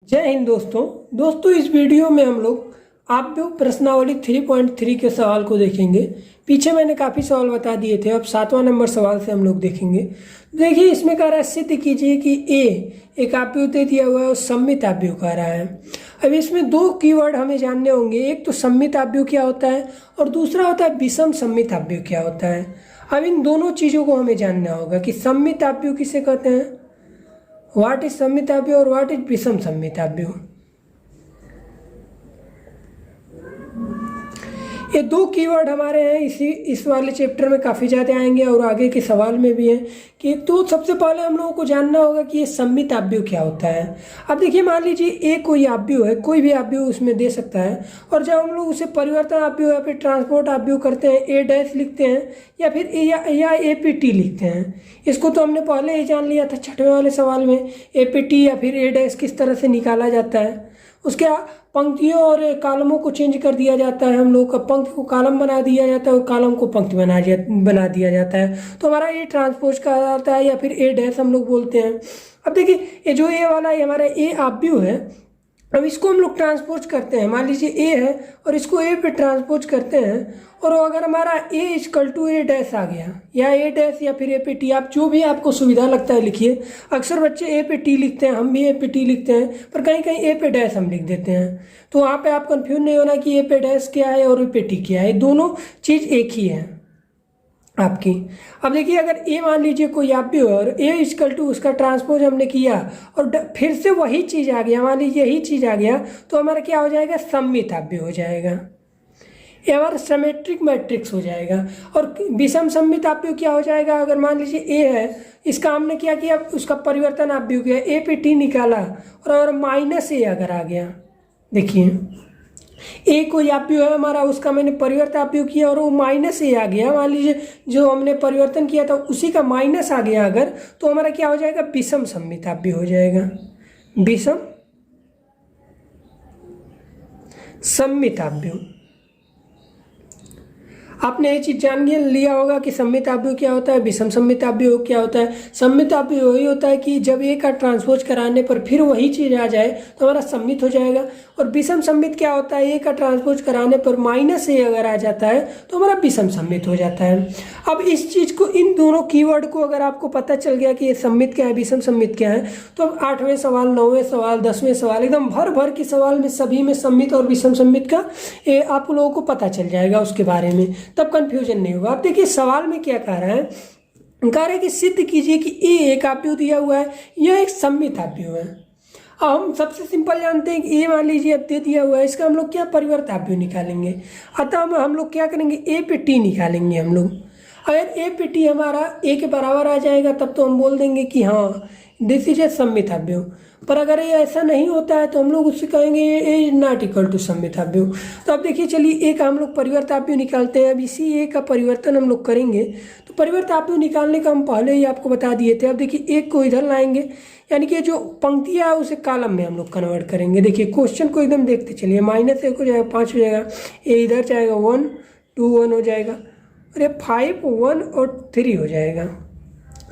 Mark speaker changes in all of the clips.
Speaker 1: जय हिंद दोस्तों इस वीडियो में हम लोग आप प्रश्नावली 3.3 के सवाल को देखेंगे। पीछे मैंने काफ़ी सवाल बता दिए थे, अब 7वां नंबर सवाल से हम लोग देखेंगे। देखिए इसमें कह रहा है सिद्ध कीजिए कि ए एक आव्यूह दिया हुआ है और सममित आव्यूह कह रहा है। अब इसमें दो कीवर्ड हमें जानने होंगे, एक तो सममित आव्यूह क्या होता है और दूसरा होता है विषम सममित आव्यूह क्या होता है। अब इन दोनों चीज़ों को हमें जानना होगा कि सममित आव्यूह किसे कहते हैं, व्हाट इज सममित आव्यूह और व्हाट इज विषम सममित आव्यूह। ये दो कीवर्ड हमारे हैं इस वाले चैप्टर में काफ़ी ज़्यादा आएंगे और आगे के सवाल में भी हैं कि तो सबसे पहले हम लोगों को जानना होगा कि ये सममित आव्यूह क्या होता है। अब देखिए मान लीजिए ए कोई आव्यूह है, कोई भी आव्यूह उसमें दे सकता है, और जब हम लोग उसे परिवर्तन आव्यूह या फिर ट्रांसपोर्ट आव्यूह करते हैं, ए डैश लिखते हैं या फिर या ए पी टी लिखते हैं। इसको तो हमने पहले ही जान लिया था 6वें वाले सवाल में, ए पी टी या फिर ए डैश किस तरह से निकाला जाता है। उसके पंक्तियों और कालमों को चेंज कर दिया जाता है, हम लोग का पंक्ति को कालम बना दिया जाता है और कालम को पंक्ति बना दिया जाता है, तो हमारा ए ट्रांसपोज कहा जाता है या फिर ए डैश हम लोग बोलते हैं। अब देखिए ये जो ए वाला है हमारा ए आव्यूह है, अब इसको हम लोग ट्रांसपोज करते हैं, मान लीजिए ए है और इसको ए पे ट्रांसपोज करते हैं, और अगर हमारा ए इक्वल टू ए डैश आ गया या ए डैश या फिर ए पे टी, आप जो भी आपको सुविधा लगता है लिखिए। अक्सर बच्चे ए पे टी लिखते हैं, हम भी ए पे टी लिखते हैं, पर कहीं कहीं ए पे डैश हम लिख देते हैं, तो वहाँ पे आप कंफ्यूज नहीं होना कि ए पे डैश क्या है और ए पे टी क्या है, दोनों चीज़ एक ही है आपकी। अब देखिए अगर ए मान लीजिए कोई आव्यूह है और ए इक्वल टू उसका ट्रांसपोज हमने किया और फिर से वही चीज़ आ गया, मान लीजिए यही चीज़ आ गया, तो हमारा क्या हो जाएगा, सममित आव्यूह हो जाएगा, ये हमारा सिमेट्रिक मैट्रिक्स हो जाएगा। और विषम सममित आव्यूह क्या हो जाएगा, अगर मान लीजिए ए है, इसका हमने क्या किया, उसका परिवर्तन आव्यूह किया, ए पे टी निकाला और अगर माइनस ए अगर आ गया, देखिए ए कोई आव्यूह है हमारा, उसका मैंने परिवर्तन आव्यूह किया और वो माइनस ए आ गया, मान लीजिए जो हमने परिवर्तन किया था उसी का माइनस आ गया अगर, तो हमारा क्या हो जाएगा, विषम सममित आव्यूह हो जाएगा, विषम सममित आव्यूह। आपने ये चीज़ जान लिया होगा कि सममित आव्यूह क्या होता है, विषम सममित आव्यूह क्या होता है। सममित आव्यूह वही होता है कि जब ए का ट्रांसपोज कराने पर फिर वही चीज़ आ जाए तो हमारा सममित हो जाएगा, और विषम सममित क्या होता है, ए का ट्रांसपोज कराने पर माइनस ए अगर आ जाता है तो हमारा विषम सममित हो जाता है। अब इस चीज़ को, इन दोनों कीवर्ड को अगर आपको पता चल गया कि ये सममित क्या है, विषम सममित क्या है, तो अब 8वें सवाल, 9वें सवाल, 10वें सवाल, एकदम भर के सवाल में सभी में सममित और विषम सममित का आप लोगों को पता चल जाएगा उसके बारे में, तब कंफ्यूजन नहीं होगा। अब देखिए सवाल में क्या कह रहा है, कह रहा है कि सिद्ध कीजिए कि ए एक आव्यूह दिया हुआ है, यह एक सममित आव्यूह है। अब हम सबसे सिंपल जानते हैं कि ए मान लीजिए अब दे दिया हुआ है, इसका हम लोग क्या परिवर्तन आव्यूह निकालेंगे, अतः हम लोग क्या करेंगे, ए पे टी निकालेंगे हम लोग। अगर ए पे टी हमारा ए के बराबर आ जाएगा तब तो हम बोल देंगे कि हाँ दिस इज ए सममित आव्यूह, पर अगर ये ऐसा नहीं होता है तो हम लोग उससे कहेंगे ए इज नॉट इक्वल टू सममित आव्यूह। तो अब देखिए चलिए ए का हम लोग परिवर्तन आव्यूह निकालते हैं। अब इसी ए का परिवर्तन हम लोग करेंगे, तो परिवर्तन आव्यूह निकालने का हम पहले ही आपको बता दिए थे। अब देखिए एक को इधर लाएंगे, यानी कि जो पंक्तियाँ है उसे कॉलम में हम लोग कन्वर्ट करेंगे। देखिए क्वेश्चन को एकदम देखते चलिए, माइनस 1 हो जाएगा, 5 हो जाएगा, ए इधर जाएगा 1 2 1 हो जाएगा, और ये 5 1 और 3 हो जाएगा।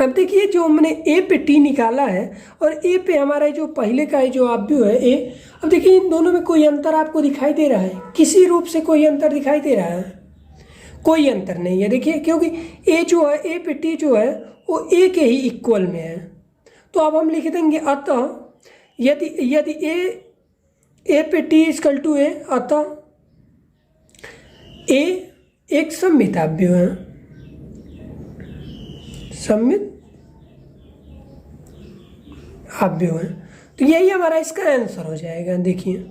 Speaker 1: अब देखिए जो हमने ए पे टी निकाला है और ए पे हमारा जो पहले का जो आव्यूह है ए, अब देखिए इन दोनों में कोई अंतर आपको दिखाई दे रहा है, किसी रूप से कोई अंतर दिखाई दे रहा है, कोई अंतर नहीं है। देखिए क्योंकि ए जो है, ए पे टी जो है वो ए के ही इक्वल में है, तो अब हम लिख देंगे अतः यदि ए पे टी इक्वल टू ए, अतः ए एक सममित आव्यूह है, सममित आव्यूह है। तो यही हमारा इसका आंसर हो जाएगा। देखिए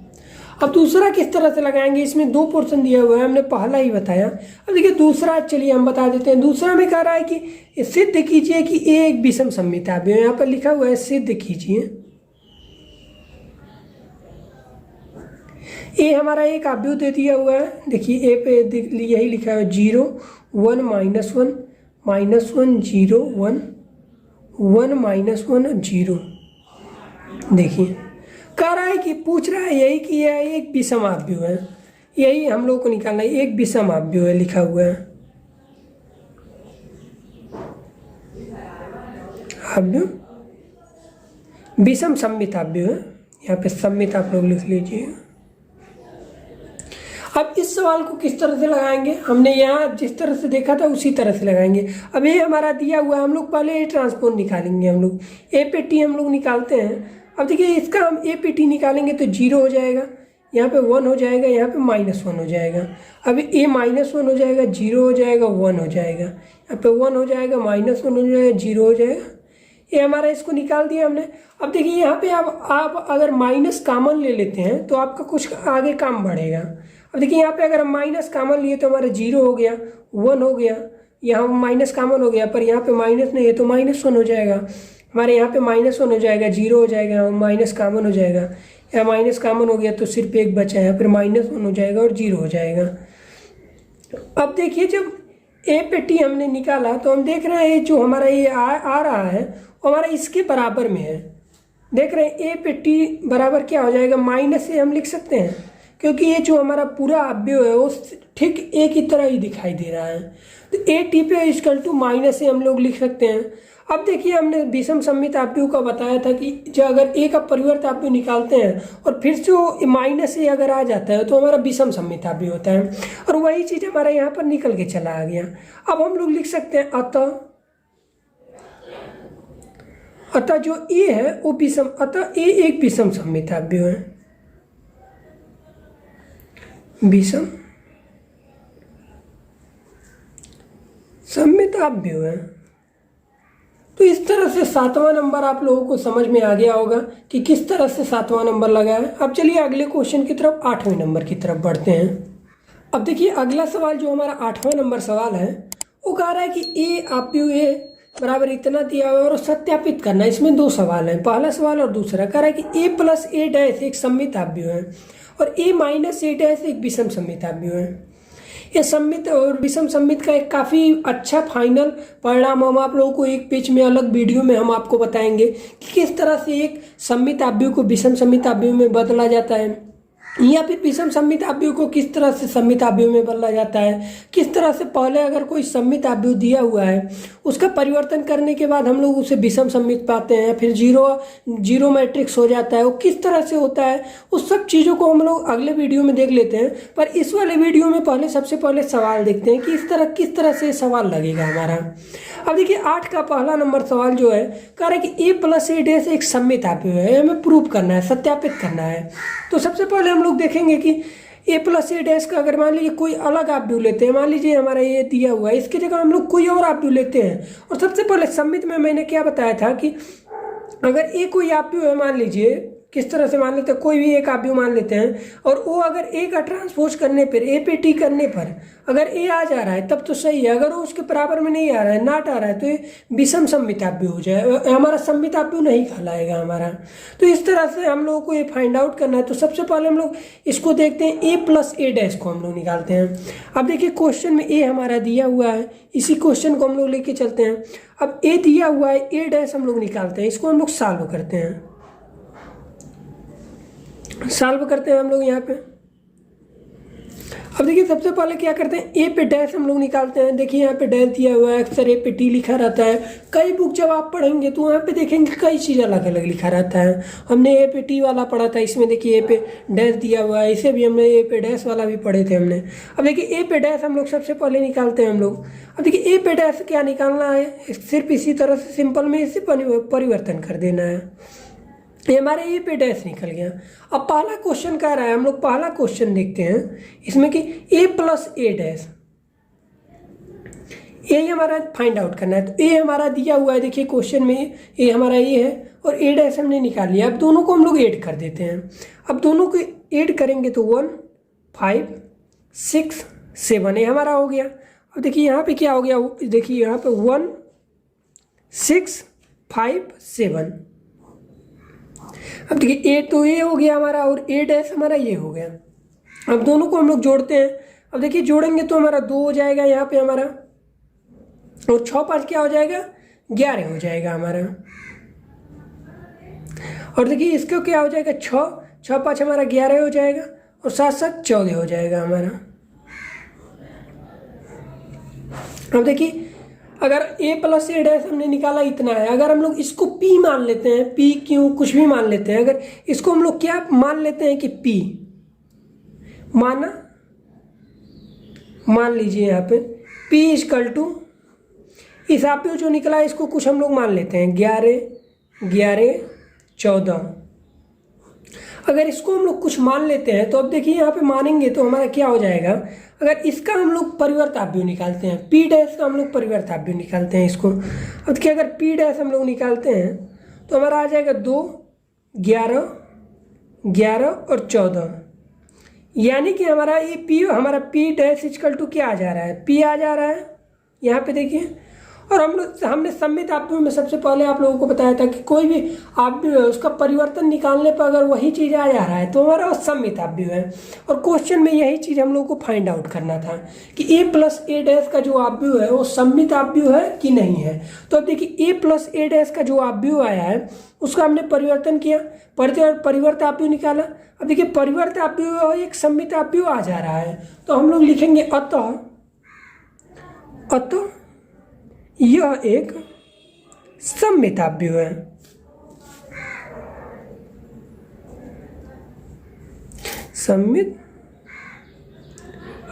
Speaker 1: अब दूसरा किस तरह से लगाएंगे, इसमें 2 पोर्शन दिया हुआ है, हमने पहला ही बताया। अब देखिए दूसरा चलिए हम बता देते हैं। दूसरा में कह रहा है कि सिद्ध कीजिए कि ए एक विषम सममित आव्यूह है, यहाँ पर लिखा हुआ है सिद्ध कीजिए। ए हमारा एक आव्यूह दे दिया हुआ है, देखिए ए पे यही लिखा है 0 1 -1 -1 0 1 1 -1 0। देखिए कह रहा है कि पूछ रहा है यही कि यह एक विषम आव्यूह है, यही हम लोग को निकालना है, एक विषम आव्यूह है लिखा हुआ है, आव्यूह विषम सममित आव्यूह है, यहाँ पे सम्मित आप लोग लिख लीजिए। अब इस सवाल को किस तरह से लगाएंगे, हमने यहाँ जिस तरह से देखा था उसी तरह से लगाएंगे। अब ये हमारा दिया हुआ है, हम लोग पहले ए ट्रांसपोज निकालेंगे। हम लोग ए पे टी हम लोग निकालते हैं। अब देखिए इसका हम ए पे टी निकालेंगे तो 0 हो जाएगा, यहाँ पे 1 हो जाएगा, यहाँ पे -1 हो जाएगा। अब ए -1 हो जाएगा, 0 हो जाएगा, 1 हो जाएगा, यहाँ पे 1 हो जाएगा, -1 हो जाएगा, 0 हो जाएगा। ये हमारा इसको निकाल दिया हमने। अब देखिए यहाँ पे आप अगर माइनस कॉमन ले लेते हैं तो आपका कुछ आगे काम बढ़ेगा। अब देखिए यहाँ पे अगर हम माइनस कॉमन लिए तो हमारा 0 हो गया, 1 हो गया, यहाँ माइनस कॉमन हो गया, पर यहाँ पे माइनस नहीं है तो -1 हो जाएगा। हमारे यहाँ पे -1 हो जाएगा, 0 हो जाएगा, माइनस कॉमन हो जाएगा, यहाँ माइनस कॉमन हो गया तो सिर्फ एक बचा है, फिर -1 हो जाएगा और 0 हो जाएगा। अब देखिए जब ए पे टी हमने निकाला तो हम देख रहे हैं जो हमारा ये आ रहा है वो हमारा इसके बराबर में है। देख रहे हैं ए पे टी बराबर क्या हो जाएगा, माइनस ए हम लिख सकते हैं, क्योंकि ये जो हमारा पूरा अवयव है वो ठीक ए की तरह ही दिखाई दे रहा है। तो ए टी पे इक्वल टू -ए हम लोग लिख सकते हैं। अब देखिए हमने विषम सममित अवयव का बताया था कि जो अगर ए का परिवर्त अवयव निकालते हैं और फिर जो -ए अगर आ जाता है तो हमारा विषम सममित अवयव होता है, और वही चीज़ हमारा यहाँ पर निकल के चला आ गया। अब हम लोग लिख सकते हैं अतः जो ए है वो विषम, अतः ए एक विषम सममित अवयव है, विषम सममित अवयव है। तो इस तरह से 7वां नंबर आप लोगों को समझ में आ गया होगा कि किस तरह से 7वां नंबर लगा है। अब चलिए अगले क्वेश्चन की तरफ 8वें नंबर की तरफ बढ़ते हैं। अब देखिए अगला सवाल जो हमारा 8वां नंबर सवाल है वो कह रहा है कि ए अवयव ए बराबर इतना दिया हुआ है और सत्यापित करना है। इसमें 2 सवाल हैं, पहला सवाल और दूसरा। कह रहा है कि ए प्लस ए डैश एक सममित अवयव है और ए माइनस ए डैश एक विषम सममित अवयव है। ये सममित और विषम सममित का एक काफ़ी अच्छा फाइनल परिणाम हम आप लोगों को एक पेज में अलग वीडियो में हम आपको बताएंगे कि किस तरह से एक सममित अवयव को विषम सममित अवयव में बदला जाता है, या फिर विषम सममित अवयव को किस तरह से सममित अवयव में बदला जाता है, किस तरह से पहले अगर कोई सममित अवयव दिया हुआ है उसका परिवर्तन करने के बाद हम लोग उसे विषम सममित पाते हैं, फिर जीरो मैट्रिक्स हो जाता है, वो किस तरह से होता है, उस सब चीज़ों को हम लोग अगले वीडियो में देख लेते हैं। पर इस वाले वीडियो में सबसे पहले सवाल देखते हैं कि किस तरह से सवाल लगेगा हमारा। अब देखिए 8 का पहला नंबर सवाल जो है कह रहा है कि ए प्लस ए डैश एक सममित अवयव है, हमें प्रूव करना है, सत्यापित करना है। तो सबसे पहले हम लोग देखेंगे कि ए प्लस ए डैश का अगर मान लीजिए कोई अलग अवयव लेते हैं, मान लीजिए हमारा ये दिया हुआ है, इसकी जगह हम लोग कोई और अवयव लेते हैं। और सबसे पहले सममित में मैंने क्या बताया था कि अगर ए कोई अवयव है, मान लीजिए किस तरह से मान लेते हैं, कोई भी एक अवयव मान लेते हैं और वो अगर ए का ट्रांसपोज करने पर, ए पे टी करने पर अगर ए आ जा रहा है तब तो सही है, अगर वो उसके बराबर में नहीं आ रहा है, नॉट आ रहा है, तो ये विषम सममित अवयव हो जाए, हमारा सममित अवयव नहीं कहलाएगा हमारा। तो इस तरह से हम लोगों को ये फाइंड आउट करना है। तो सबसे पहले हम लोग इसको देखते हैं, ए प्लस ए डैश को हम लोग निकालते हैं। अब देखिए क्वेश्चन में ए हमारा दिया हुआ है, इसी क्वेश्चन को हम लोग लेके चलते हैं। अब ए दिया हुआ है, ए डैश हम लोग निकालते हैं, इसको हम लोग सॉल्व करते हैं। सॉल्व करते हैं हम लोग यहाँ पे। अब देखिए सबसे पहले क्या करते हैं, ए पे डैश हम लोग निकालते हैं। देखिए यहाँ पे डैश दिया हुआ है, अक्सर ए पे टी लिखा रहता है। कई बुक जब आप पढ़ेंगे तो वहाँ पे देखेंगे कई चीज़ अलग अलग लिखा रहता है। हमने ए पे टी वाला पढ़ा था, इसमें देखिए ए पे डैश दिया हुआ है, इसे भी हमने ए पे डैश वाला भी पढ़े थे हमने। अब देखिए ए पे डैश हम लोग सबसे पहले निकालते हैं हम लोग। अब देखिए ए पे डैश क्या निकालना है, सिर्फ इसी तरह से सिंपल में इसे परिवर्तन कर देना है। ये हमारे ए पे डैश निकल गया। अब पहला क्वेश्चन कह रहा है, हम लोग पहला क्वेश्चन देखते हैं इसमें कि ए प्लस ए डैश, यही हमारा फाइंड आउट करना है। तो ए हमारा दिया हुआ है, देखिए क्वेश्चन में ए हमारा ये है और ए डैश हमने निकाल लिया। अब दोनों को हम लोग ऐड कर देते हैं। अब दोनों को ऐड करेंगे तो 1 5 6 7 ये हमारा हो गया। अब देखिए यहाँ पे क्या हो गया, देखिए यहाँ पे 1 6 5 7। अब देखिए ए तो ये हो गया हमारा और ए डैश हमारा ये हो गया। अब दोनों को हम लोग जोड़ते हैं। अब देखिए जोड़ेंगे तो हमारा 2 हो जाएगा यहाँ पे हमारा, और 6 5 क्या हो जाएगा, 11 हो जाएगा हमारा। और देखिए इसको क्या हो जाएगा, 6 5 हमारा 11 हो जाएगा और 7 7 14 हो जाएगा हमारा। अब देखिए अगर a प्लस ए डैश हमने निकाला इतना है, अगर हम लोग इसको p मान लेते हैं, p q कुछ भी मान लेते हैं, अगर इसको हम लोग क्या मान लेते हैं कि p मान लीजिए यहाँ पे p इक्वल टू इस आप जो निकला है इसको कुछ हम लोग मान लेते हैं 11 14। अगर इसको हम लोग कुछ मान लेते हैं तो अब देखिए यहाँ पे मानेंगे तो हमारा क्या हो जाएगा, अगर इसका हम लोग परिवर्ताव्य निकालते हैं, p डैश का हम लोग परिवर्ताव्य निकालते हैं इसको, अब देखिए अगर p डैश हम लोग निकालते हैं तो हमारा आ जाएगा 2 11 और 14, यानी कि हमारा ये p डैश इक्वल टू क्या आ जा रहा है, p आ जा रहा है यहाँ पे देखिए। और हमने सममित आव्यूह में सबसे पहले आप लोगों को बताया था कि कोई भी आव्यूह है उसका परिवर्तन निकालने पर अगर वही चीज़ आ जा रहा है तो हमारा वो सममित आव्यूह है। और क्वेश्चन में यही चीज़ हम लोगों को फाइंड आउट करना था कि a प्लस ए डैश का जो आव्यूह है वो सममित आव्यूह है कि नहीं है। तो अब देखिए a प्लस ए डैश का जो आव्यूह आया है उसका हमने परिवर्तन किया, परिवर्त आव्यूह निकाला। अब देखिए परिवर्त आव्यूह एक सममित आव्यूह आ जा रहा है, तो हम लोग लिखेंगे अतः यह एक सममित आव्यूह है। सममित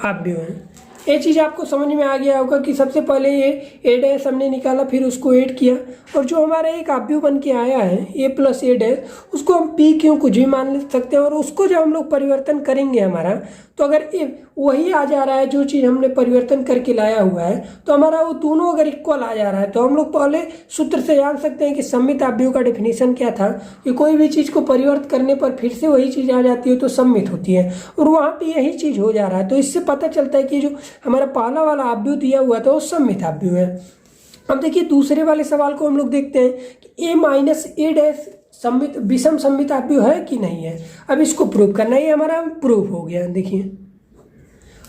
Speaker 1: आव्यूह है। ये चीज़ आपको समझ में आ गया होगा कि सबसे पहले ये ए डैश हमने निकाला, फिर उसको ऐड किया, और जो हमारा एक आव्यूह बन के आया है ए प्लस ए डैश उसको हम पी क्यू कुछ भी मान सकते हैं। और उसको जब हम लोग परिवर्तन करेंगे हमारा, तो अगर वही आ जा रहा है जो चीज़ हमने परिवर्तन करके लाया हुआ है, तो हमारा वो दोनों अगर इक्वल आ जा रहा है तो हम लोग पहले सूत्र से जान सकते हैं कि सममित आव्यूह का डेफिनेशन क्या था, कि कोई भी चीज़ को परिवर्तित करने पर फिर से वही चीज़ आ जाती है तो सममित होती है, और वहाँ पे यही चीज़ हो जा रहा है। तो इससे पता चलता है कि जो हमारा पहला वाला आव्यूह दिया हुआ था वो सममित आव्यूह है। अब देखिए दूसरे वाले सवाल को हम लोग देखते हैं कि a माइनस ए डैश सममित विषम सममित आव्यूह है कि नहीं है। अब इसको प्रूव करना, ये हमारा प्रूव हो गया। देखिए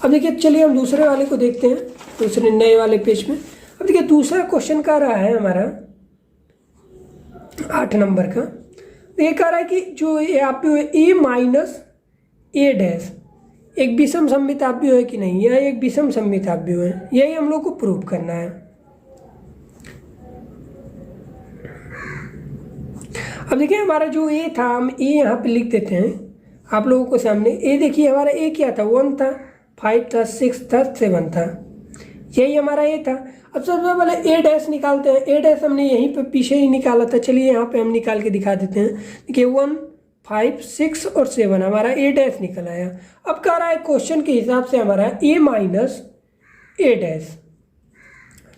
Speaker 1: अब देखिए चलिए हम दूसरे वाले को देखते हैं, दूसरे नए वाले पेज में। अब देखिए दूसरा क्वेश्चन का रहा है हमारा 8 नंबर का। ये कह रहा है कि जो ये आव्यूह है a माइनस ए डैश एक विषम सममित आव्यूह है कि नहीं, यह एक विषम सममित आव्यूह है, यही हम लोग को प्रूव करना है। अब देखिए हमारा जो ए था, हम ए यहाँ पे लिख देते हैं आप लोगों को सामने। ए देखिए हमारा ए क्या था, 1 था, 5 था, 6 था, 7 था, यही हमारा ए था। अब सबसे पहले ए डैश निकालते हैं। ए डैश हमने यहीं पे पीछे ही निकाला था, चलिए यहाँ पे हम निकाल के दिखा देते हैं। देखिए 1 5 6 और 7 हमारा ए डैश निकल आया। अब कह रहा है क्वेश्चन के हिसाब से हमारा ए माइनस ए डैश,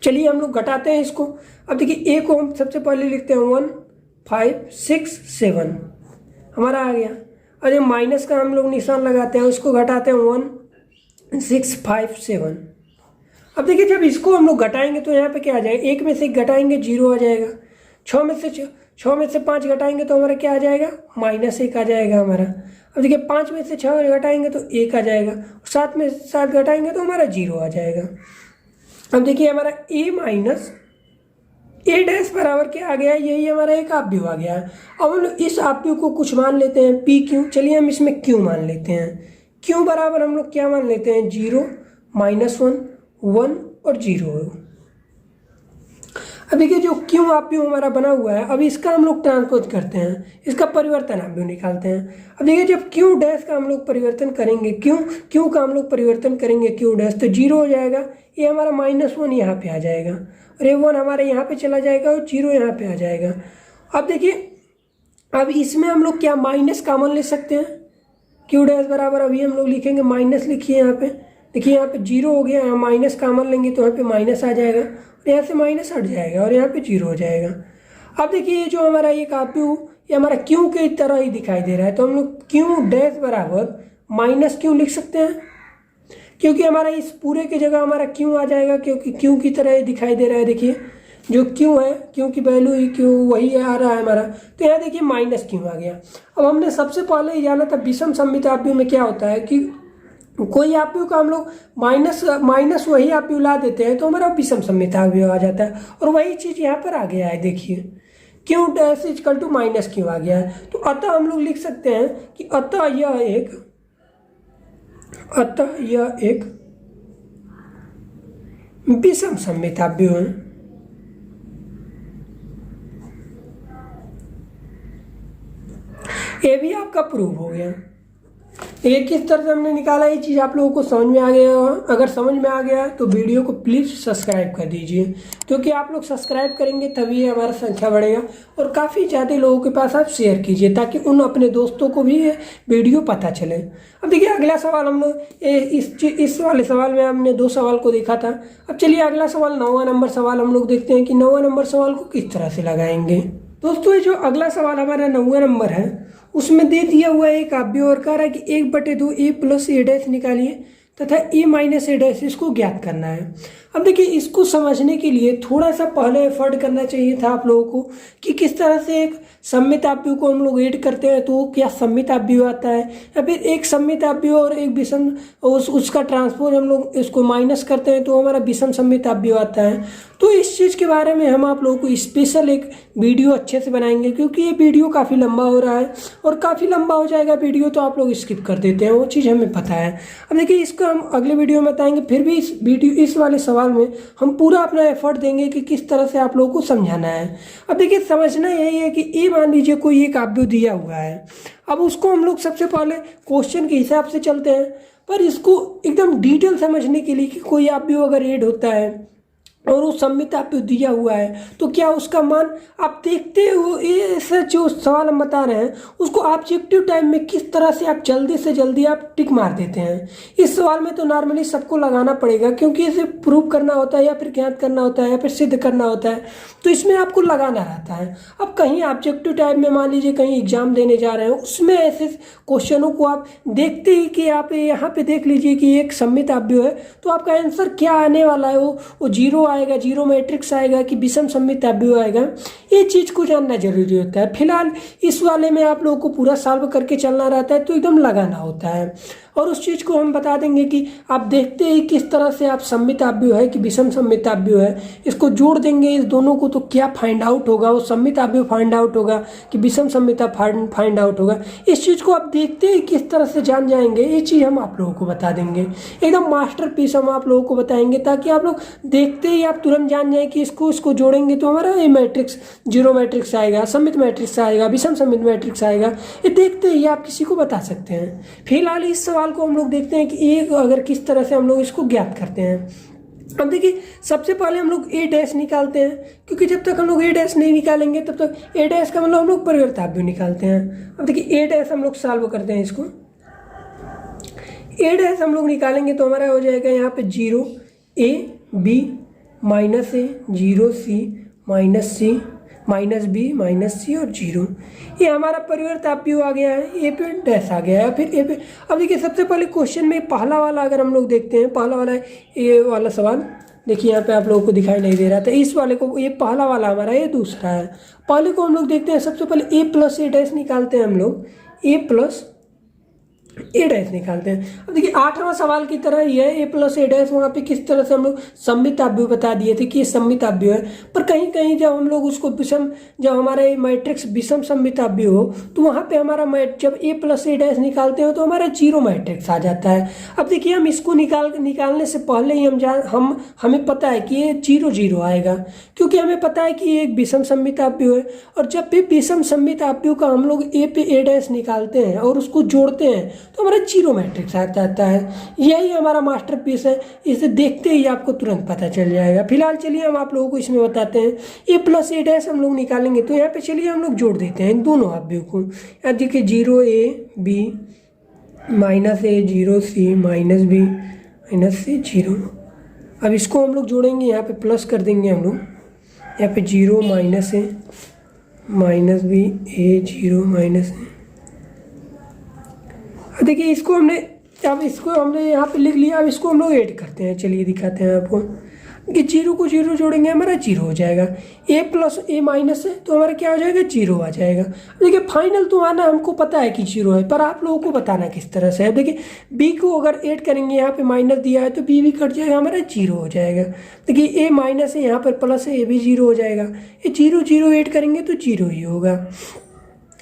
Speaker 1: चलिए हम लोग घटाते हैं इसको। अब देखिए ए को हम सबसे पहले लिखते हैं 1 5 6 7 हमारा आ गया, और ये माइनस का हम लोग निशान लगाते हैं, उसको घटाते हैं 1 6 5 7। अब देखिए जब इसको हम लोग घटाएंगे तो यहाँ पे क्या आ जाएगा, एक में से एक घटाएंगे 0 आ जाएगा, 6 में से 5 घटाएंगे तो हमारा क्या आ जाएगा, -1 आ जाएगा हमारा। अब देखिए 5 में से 6 घटाएंगे तो 1 आ जाएगा, 7 में से 7 घटाएंगे तो हमारा 0 आ जाएगा। अब देखिए हमारा a माइनस ए डैश बराबर क्या आ गया, यही हमारा एक आव्यूह आ गया है। अब हम लोग इस आव्यूह को कुछ मान लेते हैं पी क्यू, चलिए हम इसमें क्यू मान लेते हैं। क्यू बराबर हम लोग क्या मान लेते हैं, 0 -1 1 और 0। अब देखिए जो क्यू आव्यूह हमारा बना हुआ है, अब इसका हम लोग ट्रांसपोज करते हैं, इसका परिवर्तन आव्यूह निकालते हैं। अब देखिए जब क्यू डैश का हम लोग परिवर्तन करेंगे, क्यू का हम लोग परिवर्तन करेंगे क्यू डैश, तो 0 हो जाएगा, ये हमारा -1 यहाँ पे आ जाएगा, और ये 1 हमारे यहाँ पे चला जाएगा और 0 यहाँ पे आ जाएगा। अब देखिए अब इसमें हम लोग क्या माइनस कॉमन ले सकते हैं, क्यू डैश बराबर अभी हम लोग लिखेंगे माइनस, लिखिए यहाँ पे, देखिए यहाँ पे 0 हो गया, यहाँ माइनस कॉमन लेंगे तो यहाँ पे माइनस आ जाएगा, और यहाँ से माइनस हट जाएगा और यहाँ पे 0 हो जाएगा। अब देखिए ये जो हमारा एक आव्यूह ये हमारा क्यू के तरह ही दिखाई दे रहा है, तो हम लोग क्यू डैश बराबर -क्यू लिख सकते हैं, क्योंकि हमारा इस पूरे की जगह हमारा क्यू आ जाएगा, क्योंकि क्यू की तरह ही दिखाई दे रहा है। देखिए जो क्यू है, क्यू की वैल्यू ही क्यू वही आ रहा है हमारा, तो यहाँ देखिए -क्यू आ गया। अब हमने सबसे पहले ही जाना था विषम सममित आव्यूह में क्या होता है कि कोई आव्यूह का हम लोग माइनस वही आव्यूह ला देते हैं तो हमारा विषम सममित आव्यूह आ जाता है, और वही चीज़ यहाँ पर आ गया है। देखिए Q dash equal to -Q आ गया है, तो अतः हम लोग लिख सकते हैं कि अतः यह एक विषम सममित आव्यूह है। ये भी आपका प्रूव हो गया। ये किस तरह से हमने निकाला, ये चीज़ आप लोगों को समझ में आ गया। अगर समझ में आ गया तो वीडियो को प्लीज़ सब्सक्राइब कर दीजिए, क्योंकि आप लोग सब्सक्राइब करेंगे तभी हमारा संख्या बढ़ेगा। और काफ़ी ज़्यादा लोगों के पास आप शेयर कीजिए ताकि उन अपने दोस्तों को भी ये वीडियो पता चले। अब देखिए अगला सवाल हम लोग इस वाले सवाल में हमने 2 सवाल को देखा था। अब चलिए अगला सवाल 9वां नंबर सवाल हम लोग देखते हैं कि 9वां नंबर सवाल को किस तरह से लगाएंगे। दोस्तों ये जो अगला सवाल हमारा 9वां नंबर है उसमें दे दिया हुआ है एक काव्य और कह रहा है कि 1/2 a + a' निकालिए तथा a - a' इसको ज्ञात करना है। अब देखिए इसको समझने के लिए थोड़ा सा पहले एफर्ट करना चाहिए था आप लोगों को कि किस तरह से एक सममिताभ्यु को हम लोग ऐड करते हैं तो क्या सममिताभ्यु आता है, या फिर एक सममिताभ्यु और एक विषम उसका ट्रांसपोज हम लोग इसको माइनस करते हैं तो हमारा विषम सममिताभ्यु आता है। तो इस चीज़ के बारे में हम आप लोगों को स्पेशल एक वीडियो अच्छे से बनाएंगे, क्योंकि ये वीडियो काफ़ी लंबा हो रहा है और काफ़ी लंबा हो जाएगा वीडियो तो आप लोग स्किप कर देते हैं, वो चीज़ हमें पता है। अब देखिए इसको हम अगले वीडियो में बताएंगे, फिर भी इस वाले सवाल में हम पूरा अपना एफर्ट देंगे कि किस तरह से आप लोगों को समझाना है। अब देखिए समझना यही है कि ये मान लीजिए कोई एक काव्य दिया हुआ है, अब उसको हम लोग सबसे पहले क्वेश्चन के हिसाब से चलते हैं, पर इसको एकदम डिटेल समझने के लिए कि कोई काव्य अगर ऐड होता है और वो सममिताभ्यु दिया हुआ है तो क्या उसका मान आप देखते हो। ये जो सवाल हम बता रहे हैं उसको ऑब्जेक्टिव टाइम में किस तरह से आप जल्दी से जल्दी आप टिक मार देते हैं। इस सवाल में तो नॉर्मली सबको लगाना पड़ेगा, क्योंकि इसे प्रूव करना होता है या फिर ज्ञात करना होता है या फिर सिद्ध करना होता है, तो इसमें आपको लगाना रहता है। अब कहीं ऑब्जेक्टिव टाइम में मान लीजिए कहीं एग्जाम देने जा रहे हैं, उसमें ऐसे क्वेश्चनों को आप देखते ही कि आप यहाँ पे देख लीजिए कि एक सममिताभ्यु है तो आपका आंसर क्या आने वाला है, वो 0 आएगा, 0 मैट्रिक्स आएगा कि विषम सममिताभ्यु आएगा, ये चीज़ को जानना जरूरी होता है। फिलहाल इस वाले में आप लोगों को पूरा सॉल्व करके चलना रहता है तो एकदम लगाना होता है, और उस चीज़ को हम बता देंगे कि आप देखते ही किस तरह से आप सममिताभ्यु है कि विषम सममिताभ्यु है, इसको जोड़ देंगे इस दोनों को तो क्या फाइंड आउट होगा, वो सममिताभ्यु फाइंड आउट होगा कि विषम सममिता फाइंड आउट होगा। इस चीज़ को आप देखते ही किस तरह से जान जाएंगे, ये चीज़ हम आप लोगों को बता देंगे। एकदम मास्टरपीस हम आप लोगों को बताएंगे ताकि आप लोग देखते ही आप तुरंत जान जाए कि इसको जोड़ेंगे तो हमारा ये मैट्रिक्स 0 मैट्रिक्स आएगा, सममित मैट्रिक्स आएगा, विषम सममित मैट्रिक्स आएगा, ये देखते ही आप किसी को बता सकते हैं। फिलहाल इस सवाल को हम लोग देखते हैं कि एक अगर किस तरह से हम लोग इसको ज्ञात करते हैं। अब देखिए सबसे पहले हम लोग a' निकालते हैं, क्योंकि जब तक हम लोग a' नहीं निकालेंगे तब तक a' का मतलब हम लोग परिवर्ताभ्यु निकालते हैं। अब देखिए a' हम लोग सॉल्व करते हैं, इसको a' हम लोग निकालेंगे तो हमारा हो जाएगा यहाँ पे 0 a b -a 0 c -c -b -c और 0, ये हमारा परिवर्ताभ्यु आ गया है, ए पे डैश आ गया है, फिर ए पे। अब देखिए सबसे पहले क्वेश्चन में पहला वाला अगर हम लोग देखते हैं, पहला वाला ये वाला सवाल देखिए यहाँ पे आप लोगों को दिखाई नहीं दे रहा था, इस वाले को ये पहला वाला हमारा ये दूसरा है। पहले को हम लोग देखते हैं, सबसे पहले a + a' निकालते हैं हम लोग, a + a' निकालते हैं। अब देखिए 8वां सवाल की तरह ही है, a + a', वहाँ पे किस तरह से हम लोग सममिताभ्यु बता दिए थे कि ये सममिताभ्यु है, पर कहीं कहीं जब हम लोग उसको जब हमारा ये मैट्रिक्स विषम सममिताभ्यु हो तो वहाँ पे हमारा जब a + a' निकालते हो तो हमारा 0 मैट्रिक्स आ जाता है। अब देखिए हम इसको निकालने से पहले ही हमें पता है कि ये 0 0 आएगा, क्योंकि हमें पता है कि ये एक विषम सममिताभ्यु है, और जब भी विषम सममिताभ्यु का हम लोग a पे a' निकालते हैं और उसको जोड़ते हैं तो हमारा 0 मैट्रिक्स आ जाता है। यही हमारा मास्टरपीस है, इसे देखते ही आपको तुरंत पता चल जाएगा। फिलहाल चलिए हम आप लोगों को इसमें बताते हैं, a + a' हम लोग निकालेंगे तो यहाँ पे चलिए हम लोग जोड़ देते हैं इन दोनों अवयव को। यहाँ देखिए 0 a b -a 0 c -b -c 0। अब इसको हम लोग जोड़ेंगे, यहाँ पे प्लस कर देंगे हम लोग, यहाँ पे 0 - a -b a 0 -a। देखिए इसको हमने यहाँ पे लिख लिया। अब इसको हम लोग ऐड करते हैं, चलिए दिखाते हैं आपको कि 0 को 0 जोड़ेंगे हमारा 0 हो जाएगा, a + a- है तो हमारा क्या हो जाएगा 0 आ जाएगा। देखिए फाइनल तो आना हमको पता है कि 0 है, पर आप लोगों को बताना किस तरह से है। देखिए b को अगर ऐड करेंगे, यहाँ पे माइनस दिया है तो b भी कट जाएगा, हमारा 0 हो जाएगा। देखिए a- है, यहाँ पर प्लस है, a भी 0 हो जाएगा। ये 0 0 ऐड करेंगे तो 0 ही होगा।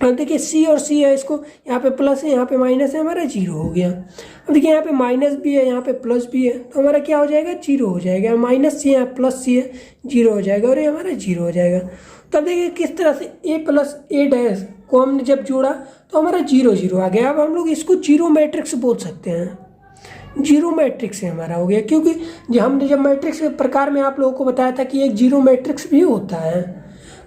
Speaker 1: देखिए c और c है, इसको यहाँ पे प्लस है यहाँ पे माइनस है, हमारा 0 हो गया। अब देखिए यहाँ पे माइनस भी है, यहाँ पे प्लस भी है, तो हमारा क्या हो जाएगा 0 हो जाएगा। माइनस सी है प्लस सी है 0 हो जाएगा और ये हमारा 0 हो जाएगा। तो अब देखिए किस तरह से a + a' को हमने जब जोड़ा तो हमारा 0 0 आ गया। अब हम लोग इसको जीरो मैट्रिक्स बोल सकते हैं, जीरो मैट्रिक्स से हमारा हो गया, क्योंकि हमने जब मैट्रिक्स के प्रकार में आप लोगों को बताया था कि एक जीरो मैट्रिक्स भी होता है।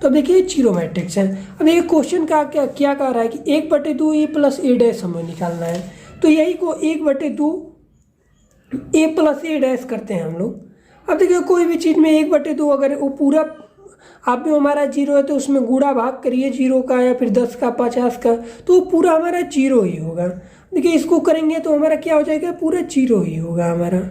Speaker 1: तो अब देखिए जीरो मैट्रिक्स है। अब ये क्वेश्चन का क्या कह रहा है कि 1/2 ए प्लस ए डैश हमें निकालना है। तो यही को 1/2 ए प्लस ए डैश करते हैं हम लोग। अब देखिए कोई भी चीज़ में 1/2 अगर वो पूरा आप भी हमारा 0 है तो उसमें गुणा भाग करिए 0 का या फिर 10 का 50 का, तो पूरा हमारा 0 ही होगा। देखिए इसको करेंगे तो हमारा क्या हो जाएगा, पूरा 0 ही होगा हमारा।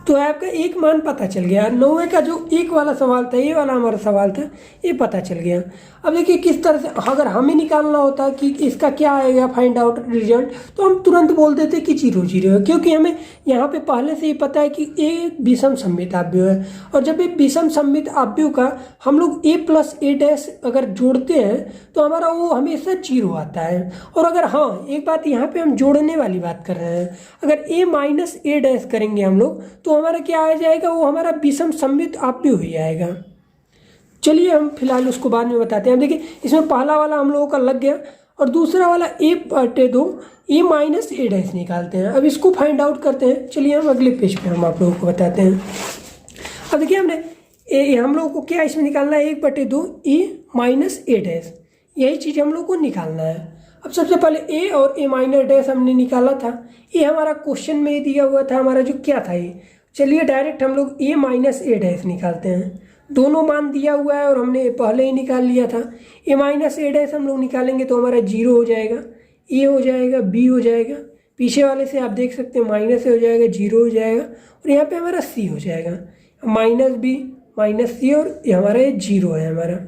Speaker 1: तो आपका एक मान पता चल गया। 9 का जो एक वाला सवाल था, ये वाला हमारा सवाल था, ये पता चल गया। अब देखिए किस तरह से अगर हमें निकालना होता कि इसका क्या आएगा फाइंड आउट रिजल्ट, तो हम तुरंत बोल देते कि 0 0 है, क्योंकि हमें यहाँ पे पहले से ही पता है कि ए विषम सममित आव्यूह है। और जब ये विषम सममित आव्यूह का हम लोग ए प्लस ए डैश अगर जोड़ते हैं तो हमारा वो हमेशा 0 आता है। और अगर हाँ एक बात यहाँ पे हम जोड़ने वाली बात कर रहे हैं, अगर ए माइनस ए डैश करेंगे हम लोग तो हमारा क्या आ जाएगा, वो हमारा विषम सममित आव्यूह ही आएगा। चलिए हम फिलहाल उसको बाद में बताते हैं। देखिए इसमें पहला वाला हम लोगों का लग गया और दूसरा वाला a/2 ए माइनस ए डैश निकालते हैं। अब इसको फाइंड आउट करते हैं। चलिए हम अगले पेज पे हम आप लोगों को बताते हैं। अब देखिए हमने हम लोगों को क्या इसमें निकालना है, 1/2 ए माइनस ए डैश, यही चीज़ हम लोग को निकालना है। अब सबसे पहले ए और ए माइनस डैश हमने निकाला था, ये हमारा क्वेश्चन में दिया हुआ था, हमारा जो क्या था ये। चलिए डायरेक्ट हम लोग ए माइनस ए डैश निकालते हैं। दोनों मान दिया हुआ है और हमने पहले ही निकाल लिया था। ए माइनस ए डैश हम लोग निकालेंगे तो हमारा 0 हो जाएगा, ए हो जाएगा, बी हो जाएगा, पीछे वाले से आप देख सकते हैं माइनस हो जाएगा, 0 हो जाएगा, और यहाँ पे हमारा सी हो जाएगा, माइनस बी माइनस सी, और ये हमारा ये 0 है हमारा।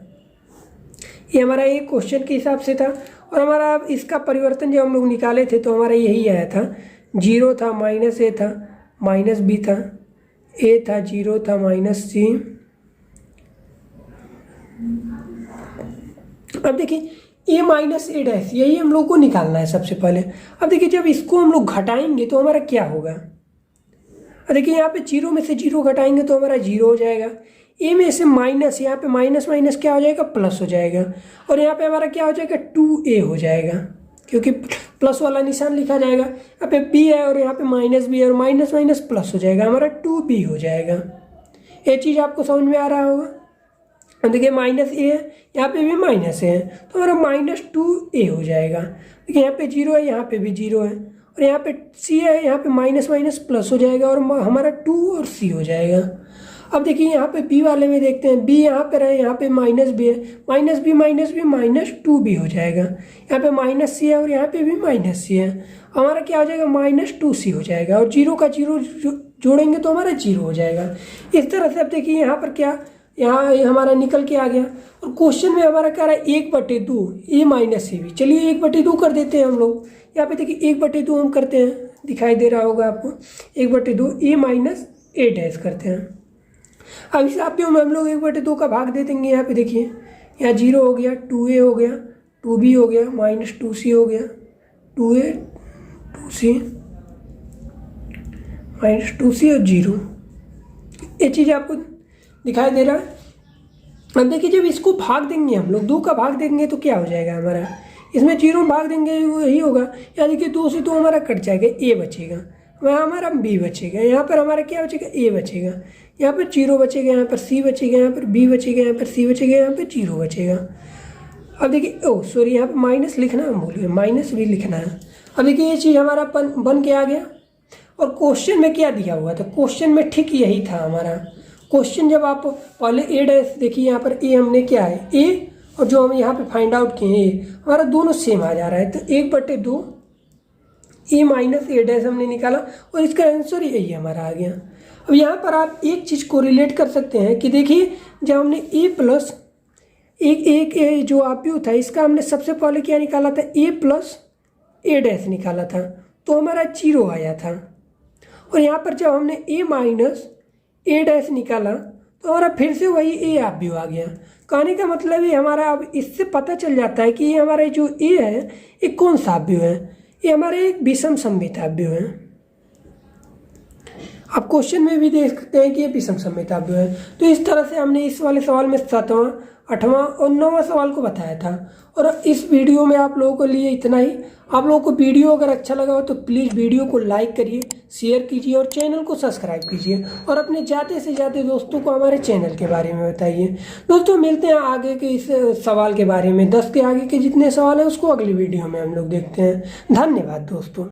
Speaker 1: ये हमारा एक क्वेश्चन के हिसाब से था। और हमारा इसका परिवर्तन जब हम लोग निकाले थे तो हमारा यही आया था, 0 था, माइनस ए था, माइनस बी था, ए था, 0 था, माइनस सी। अब देखिए ए माइनस ए डैश यही हम लोग को निकालना है सबसे पहले। अब देखिए जब इसको हम लोग घटाएंगे तो हमारा क्या होगा, देखिए यहाँ पे 0 में से 0 घटाएंगे तो हमारा 0 हो जाएगा। ए में से माइनस, यहाँ पे माइनस माइनस क्या हो जाएगा, प्लस हो जाएगा, और यहाँ पे हमारा क्या हो जाएगा, 2a हो जाएगा, क्योंकि प्लस वाला निशान लिखा जाएगा। यहाँ पे b है और यहाँ पे माइनस b है, और माइनस माइनस प्लस हो जाएगा, हमारा 2b हो जाएगा। ये चीज़ आपको समझ में आ रहा होगा। देखिए माइनस ए है, यहाँ पे भी माइनस है, तो हमारा -2a हो जाएगा। देखिए यहाँ पे 0 है, यहाँ पे भी 0 है, और यहाँ पे c है, यहाँ पे माइनस माइनस प्लस हो जाएगा, और हमारा 2 और c हो जाएगा। अब देखिए यहाँ पे b वाले में देखते हैं, b यहाँ पे रहे, यहाँ पे माइनस b है, माइनस b -2b हो जाएगा, यहाँ पे माइनस c है और यहाँ पे भी माइनस c है, हमारा क्या हो जाएगा, -2c हो जाएगा, और 0 का 0 जोड़ेंगे तो हमारा 0 हो जाएगा। इस तरह से अब देखिए यहाँ पर क्या, यहाँ हमारा निकल के आ गया। और क्वेश्चन में हमारा क्या रहा है, 1/2 ए माइनस ए बी। चलिए 1/2 कर देते हैं हम लोग। यहाँ पे देखिए 1/2 हम करते हैं, दिखाई दे रहा होगा आपको, 1/2 ए माइनस ए डैश करते हैं। अब इस आप हम लोग 1/2 का भाग दे देंगे। यहाँ पे देखिए यहाँ 0 हो गया, 2a हो गया, 2b हो गया, -2c हो गया, 2a 2c -2c और 0। ये चीज़ आपको दिखाई दे रहा है। अब देखिए जब इसको भाग देंगे हम लोग, 2 का भाग देंगे तो क्या हो जाएगा हमारा, इसमें 0 भाग देंगे वो यही होगा। यहाँ देखिए 2 से 2 हमारा कट जाएगा, a बचेगा, वहाँ हमारा b बचेगा, यहाँ पर हमारा क्या बचेगा, a बचेगा, यहाँ पर 0 बचेगा, यहाँ पर c बचेगा, यहाँ पर b बचेगा, यहाँ पर c बचेगा, यहाँ पर 0 बचेगा। अब देखिए सॉरी यहाँ पर माइनस लिखना हम भूल गए, माइनस भी लिखना है। अब देखिए ये चीज़ हमारा बन के आ गया। और क्वेश्चन में क्या दिया हुआ था, क्वेश्चन में ठीक यही था हमारा क्वेश्चन। जब आप पहले ए डैश देखिए, यहाँ पर ए हमने क्या है, ए, और जो हम यहाँ पे फाइंड आउट किए हैं हमारा दोनों सेम आ जा रहा है। तो 1/2 ए माइनस ए डैश हमने निकाला और इसका आंसर यही हमारा आ गया। अब यहाँ पर आप एक चीज़ को रिलेट कर सकते हैं कि देखिए जब हमने ए प्लस एक जो आव्यूह था इसका हमने सबसे पहले क्या निकाला था, ए प्लस ए डैश निकाला था, तो हमारा 0 आया था। और यहाँ पर जब हमने ए माइनस ए डैश निकाला तो हमारा फिर से वही ए आव्यूह आ गया। कहने का मतलब ये हमारा अब इससे पता चल जाता है कि ये हमारा जो ए है ये कौन सा आव्यूह है, ये हमारे एक विषम सममित आव्यूह है। आप क्वेश्चन में भी देख सकते हैं कि ये विषम सममित आव्यूह है। तो इस तरह से हमने इस वाले सवाल में 7वां 8वां और 9वां सवाल को बताया था। और इस वीडियो में आप लोगों के लिए इतना ही। आप लोगों को वीडियो अगर अच्छा लगा हो तो प्लीज़ वीडियो को लाइक करिए, शेयर कीजिए और चैनल को सब्सक्राइब कीजिए और अपने ज़्यादा से ज़्यादा दोस्तों को हमारे चैनल के बारे में बताइए। दोस्तों मिलते हैं आगे के इस सवाल के बारे में। 10 के आगे के जितने सवाल हैं उसको अगली वीडियो में हम लोग देखते हैं। धन्यवाद दोस्तों।